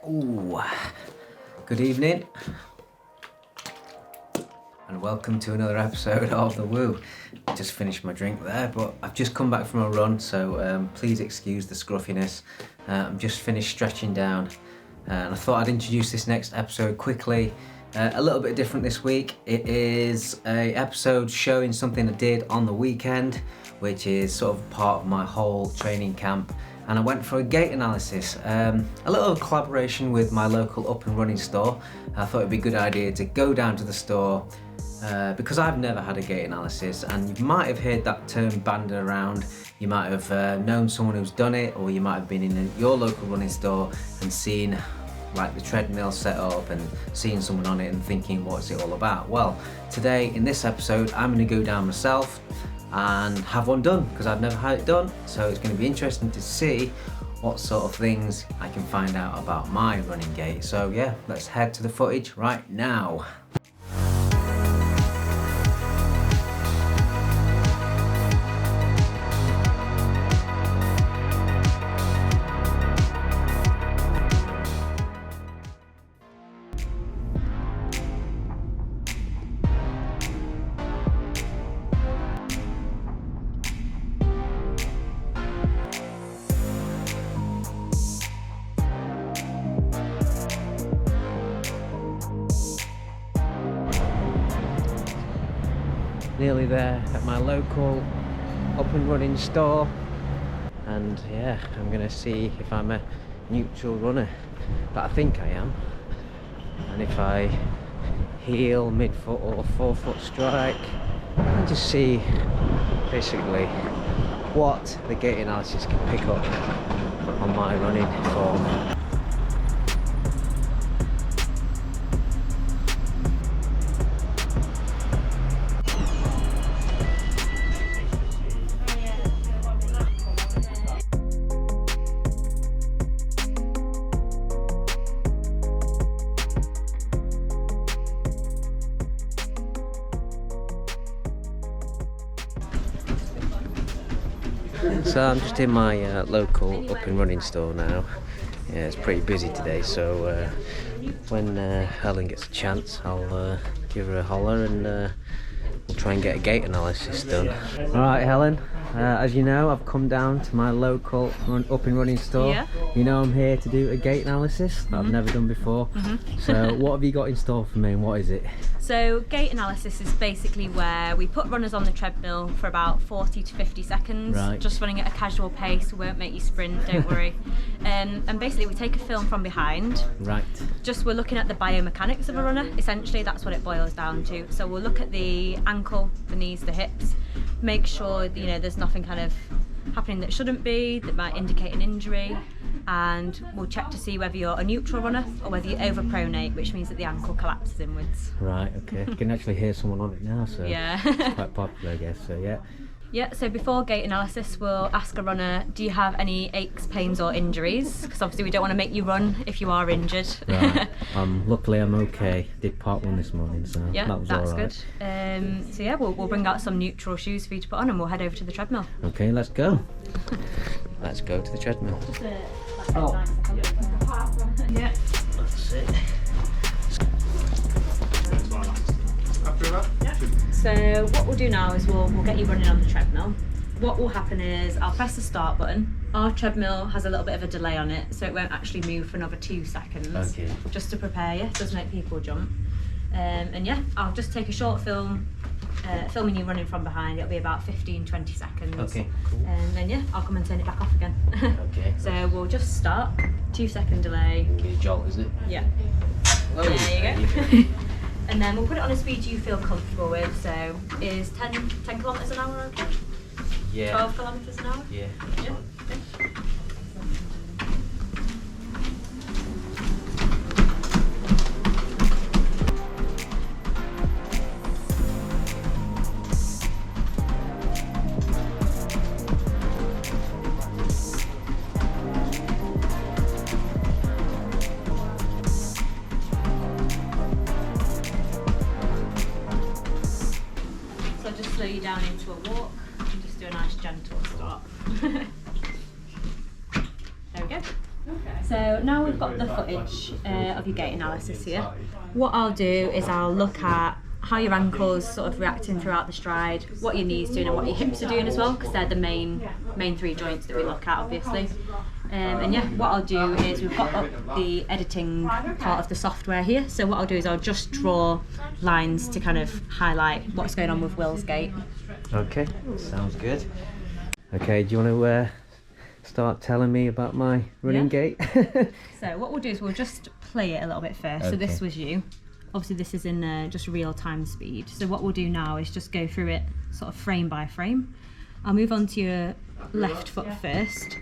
Ooh, good evening and welcome to another episode of The Woo. I just finished my drink there, but I've just come back from a run, so please excuse the scruffiness. I'm just finished stretching down and I thought I'd introduce this next episode quickly. A little bit different this week. It is a episode showing something I did on the weekend, which is sort of part of my whole training camp. And I went for a gait analysis, a little collaboration with my local up and running store. I thought it'd be a good idea to go down to the store because I've never had a gait analysis, and you might have heard that term banded around. You might have known someone who's done it, or you might have been in your local running store and seen like the treadmill set up and seeing someone on it and thinking, what's it all about? Well, today in this episode, I'm going to go down myself and have one done because I've never had it done. So it's going to be interesting to see what sort of things I can find out about my running gait. So yeah, let's head to the footage right now. Nearly there at my local up and running store, and yeah, I'm gonna see if I'm a neutral runner, but I think I am. And if I heel, mid-foot or forefoot strike, and just see basically what the gait analysis can pick up on my running form. So I'm just in my local up and running store now. Yeah, it's pretty busy today, so when Helen gets a chance, I'll give her a holler and we'll try and get a gait analysis done. Alright Helen, as you know, I've come down to my local up and running store. Yeah. You know I'm here to do a gait analysis that I've never done before. So what have you got in store for me and what is it? So gait analysis is basically where we put runners on the treadmill for about 40 to 50 seconds, Right. just running at a casual pace. We won't make you sprint, don't worry. And basically we take a film from behind. Right. Just we're looking at the biomechanics of a runner. Essentially that's what it boils down to. So we'll look at the ankle, the knees, the hips, make sure there's nothing kind of happening that shouldn't be, that might indicate an injury. And we'll check to see whether you're a neutral runner or whether you overpronate, which means that the ankle collapses inwards. Right, okay. You can actually hear someone on it now, so Yeah. it's quite popular, I guess, so yeah. Yeah, so before gait analysis, we'll ask a runner, do you have any aches, pains or injuries? Because obviously we don't want to make you run if you are injured. Right. Luckily I'm okay. Did part one this morning, so Yeah, that was that's all right. good. So yeah, we'll bring out some neutral shoes for you to put on and we'll head over to the treadmill. Okay, let's go. Let's go to the treadmill. Oh. Yeah. That's it. So what we'll do now is we'll get you running on the treadmill. What will happen is I'll press the start button. Our treadmill has a little bit of a delay on it, so it won't actually move for another 2 seconds. Okay. Just to prepare you, it does make people jump. And yeah, I'll just take a short film, filming you running from behind. It'll be about 15-20 seconds. Okay, cool. And then yeah, I'll come and turn it back off again. Okay. So we'll just start. 2-second delay. Okay, jolt, is it? Yeah. Oh, There you go. And then we'll put it on a speed you feel comfortable with. So is 10 kilometres an hour okay? Yeah. 12 kilometres an hour? Yeah. Yeah. Okay. Slow you down into a walk and just do a nice gentle start. There we go. Okay. So now we've got the footage of your gait analysis here. What I'll do is I'll look at how your ankle's sort of reacting throughout the stride, what your knee's doing and what your hips are doing as well, because they're the main 3 joints that we look at, obviously. And yeah, what I'll do is we've got up the editing part of the software here. So what I'll do is I'll just draw lines to kind of highlight what's going on with Will's gait. Okay, sounds good. Okay, do you want to start telling me about my running gait? So what we'll do is we'll just play it a little bit first. Okay. So this was you. Obviously this is in just real-time speed. So what we'll do now is just go through it sort of frame by frame. I'll move on to your left foot first.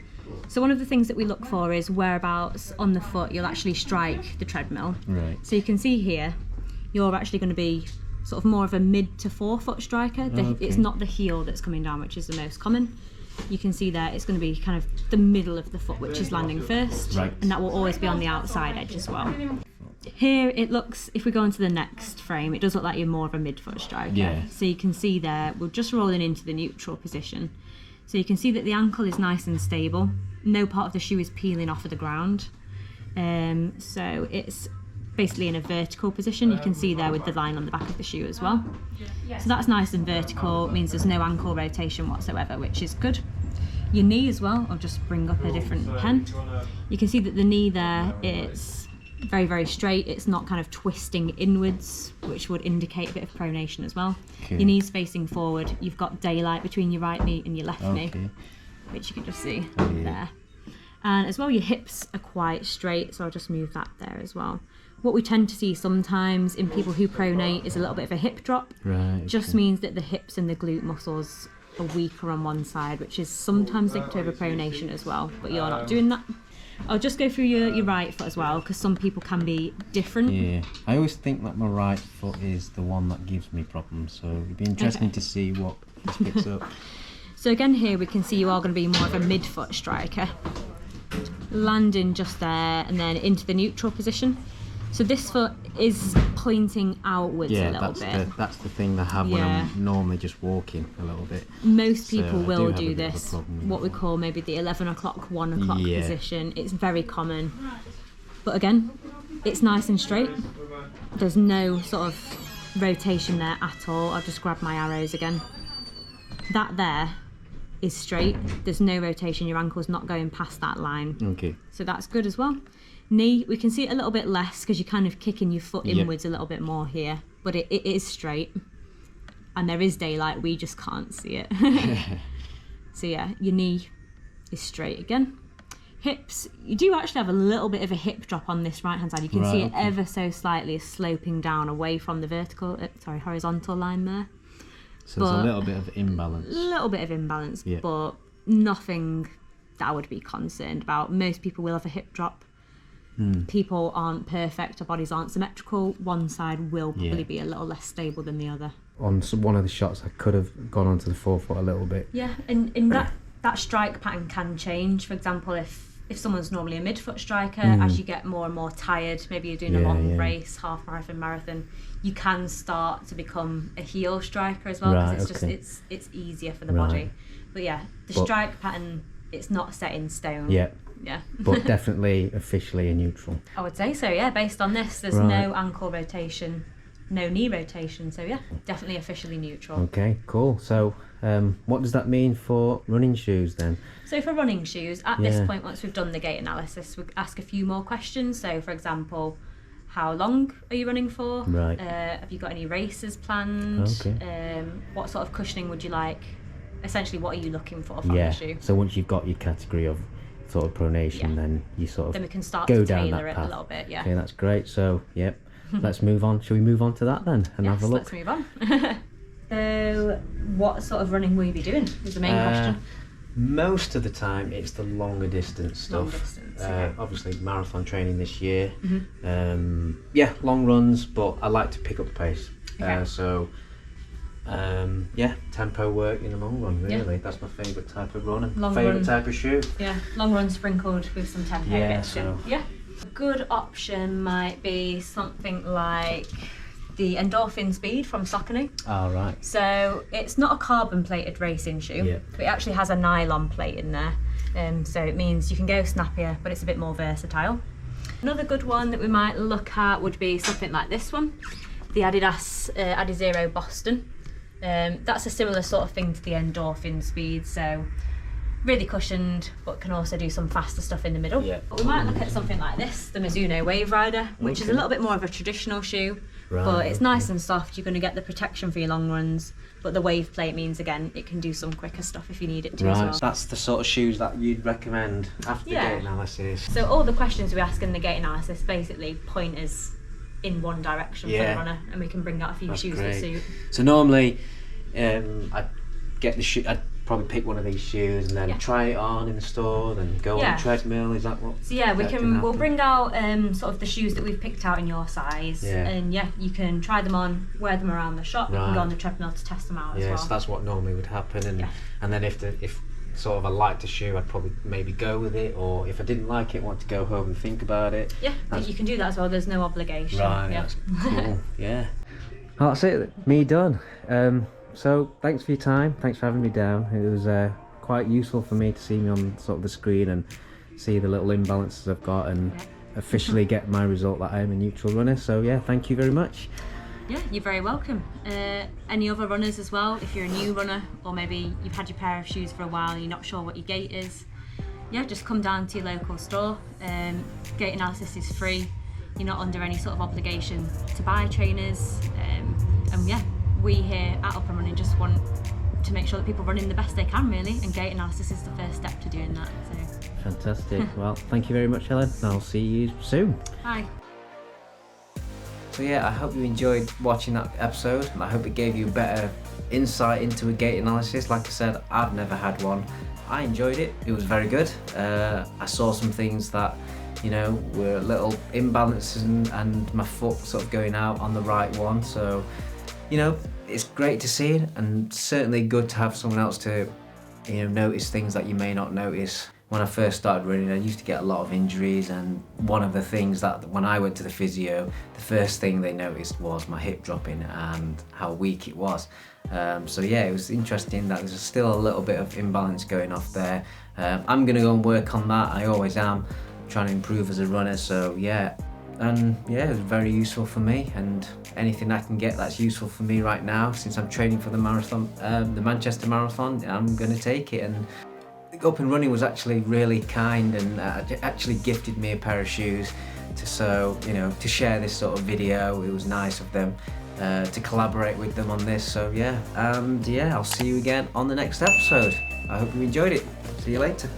So one of the things that we look for is whereabouts on the foot you'll actually strike the treadmill. Right. So you can see here, you're actually going to be sort of more of a mid to forefoot striker. Okay. It's not the heel that's coming down, which is the most common. You can see there it's going to be kind of the middle of the foot which is landing first, right. And that will always be on the outside edge as well. Here it looks, if we go on to the next frame, it does look like you're more of a mid-foot striker. Yeah. So you can see there, we're just rolling into the neutral position. So you can see that the ankle is nice and stable. No part of the shoe is peeling off of the ground. So it's basically in a vertical position. You can see there with the line on the back of the shoe as well. So that's nice and vertical, it means there's no ankle rotation whatsoever, which is good. Your knee as well, I'll just bring up a different pen. You can see that the knee there, it's very, very straight. It's not kind of twisting inwards, which would indicate a bit of pronation as well. Okay. Your knee's facing forward. You've got daylight between your right knee and your left knee, which you can just see there. And as well, your hips are quite straight, so I'll just move that there as well. What we tend to see sometimes in people who pronate is a little bit of a hip drop. Right. Just means that the hips and the glute muscles are weaker on one side, which is sometimes linked to overpronation as well, but you're not doing that. I'll just go through your right foot as well, because some people can be different. Yeah, I always think that my right foot is the one that gives me problems, so it'd be interesting to see what this picks up. So again here we can see you are going to be more of a mid-foot striker. Landing just there and then into the neutral position. So this foot is pointing outwards a little bit. That's the thing I have when I'm normally just walking a little bit. Most people will do this, what we call maybe the 11 o'clock, 1 o'clock position. It's very common. But again, it's nice and straight. There's no sort of rotation there at all. I'll just grab my arrows again. That there is straight. There's no rotation. Your ankle's not going past that line. Okay. So that's good as well. Knee, we can see it a little bit less because you're kind of kicking your foot inwards a little bit more here, but it is straight and there is daylight, we just can't see it. So yeah, your knee is straight again. Hips, you do actually have a little bit of a hip drop on this right hand side. You can see it ever so slightly sloping down away from the horizontal line there. So there's a little bit of imbalance. A little bit of imbalance, but nothing that I would be concerned about. Most people will have a hip drop. People aren't perfect, our bodies aren't symmetrical. One side will probably be a little less stable than the other. On one of the shots I could have gone onto the forefoot a little bit. Yeah, and that strike pattern can change. For example, if someone's normally a mid-foot striker, as you get more and more tired, maybe you're doing a long race, half marathon, you can start to become a heel striker as well, because it's easier for the body. But yeah, the strike pattern, it's not set in stone. Yeah. But definitely officially a neutral. I would say so, yeah. Based on this, there's no ankle rotation, no knee rotation, so yeah, definitely officially neutral. Okay, cool. So what does that mean for running shoes then? So for running shoes, at this point, once we've done the gait analysis, we ask a few more questions. So for example, how long are you running for? Right. Have you got any races planned? Okay. What sort of cushioning would you like? Essentially, what are you looking for from the shoe? So once you've got your category of sort of pronation, then you sort of then we can start go to down tailor that it path. a little bit. Yeah. Okay, that's great. So let's move on. Shall we move on to that then and have a look? Let's move on. So what sort of running will you be doing is the main question. Most of the time it's the longer distance stuff. Obviously marathon training this year. Long runs, but I like to pick up the pace. Tempo work in the long run, really. That's my favourite type of run and favourite type of shoe. Yeah, long run sprinkled with some tempo bits. So. Yeah. A good option might be something like the Endorphin Speed from Saucony. Oh, right. So it's not a carbon plated racing shoe, but it actually has a nylon plate in there. So it means you can go snappier, but it's a bit more versatile. Another good one that we might look at would be something like this one, the Adidas Adizero Boston. That's a similar sort of thing to the Endorphin Speed, so really cushioned, but can also do some faster stuff in the middle. Yeah. We might look at something like this, the Mizuno Wave Rider, which is a little bit more of a traditional shoe, but it's nice and soft. You're going to get the protection for your long runs, but the wave plate means, again, it can do some quicker stuff if you need it to as well. That's the sort of shoes that you'd recommend after the gait analysis. So all the questions we ask in the gait analysis basically point us in one direction for the runner, and we can bring out a few shoes that suit. So normally, I'd get the shoe. I'd probably pick one of these shoes and then try it on in the store, then go on the treadmill. Is that what? So we'll bring out sort of the shoes that we've picked out in your size, and you can try them on, wear them around the shop, and go on the treadmill to test them out as well. Yes, that's what normally would happen, and then if sort of I liked a shoe, I'd probably maybe go with it, or if I didn't like it, want to go home and think about it. Yeah, you can do that as well. There's no obligation. Right, that's cool. Yeah. Well, that's it. Me done. So thanks for your time. Thanks for having me down. It was quite useful for me to see me on sort of the screen and see the little imbalances I've got, and officially get my result that I am a neutral runner. So yeah, thank you very much. Yeah, you're very welcome. Any other runners as well, if you're a new runner, or maybe you've had your pair of shoes for a while and you're not sure what your gait is, just come down to your local store. Gait analysis is free. You're not under any sort of obligation to buy trainers. We here at Up and Running just want to make sure that people run in the best they can, really, and gait analysis is the first step to doing that. So. Fantastic. Well, thank you very much, Helen, and I'll see you soon. Bye. So yeah, I hope you enjoyed watching that episode. I hope it gave you a better insight into a gait analysis. Like I said, I've never had one. I enjoyed it. It was very good. I saw some things that, were little imbalances and my foot sort of going out on the right one. So, it's great to see it, and certainly good to have someone else to, notice things that you may not notice. When I first started running, I used to get a lot of injuries, and one of the things that when I went to the physio, the first thing they noticed was my hip dropping and how weak it was. So yeah, it was interesting that there's still a little bit of imbalance going off there. I'm going to go and work on that. I always am trying to improve as a runner. So yeah, and yeah, it was very useful for me, and anything I can get that's useful for me right now, since I'm training for the marathon, the Manchester Marathon, I'm going to take it. And Up and Running was actually really kind, and actually gifted me a pair of shoes to share this sort of video. It was nice of them to collaborate with them on this. So yeah, I'll see you again on the next episode. I hope you enjoyed it. See you later.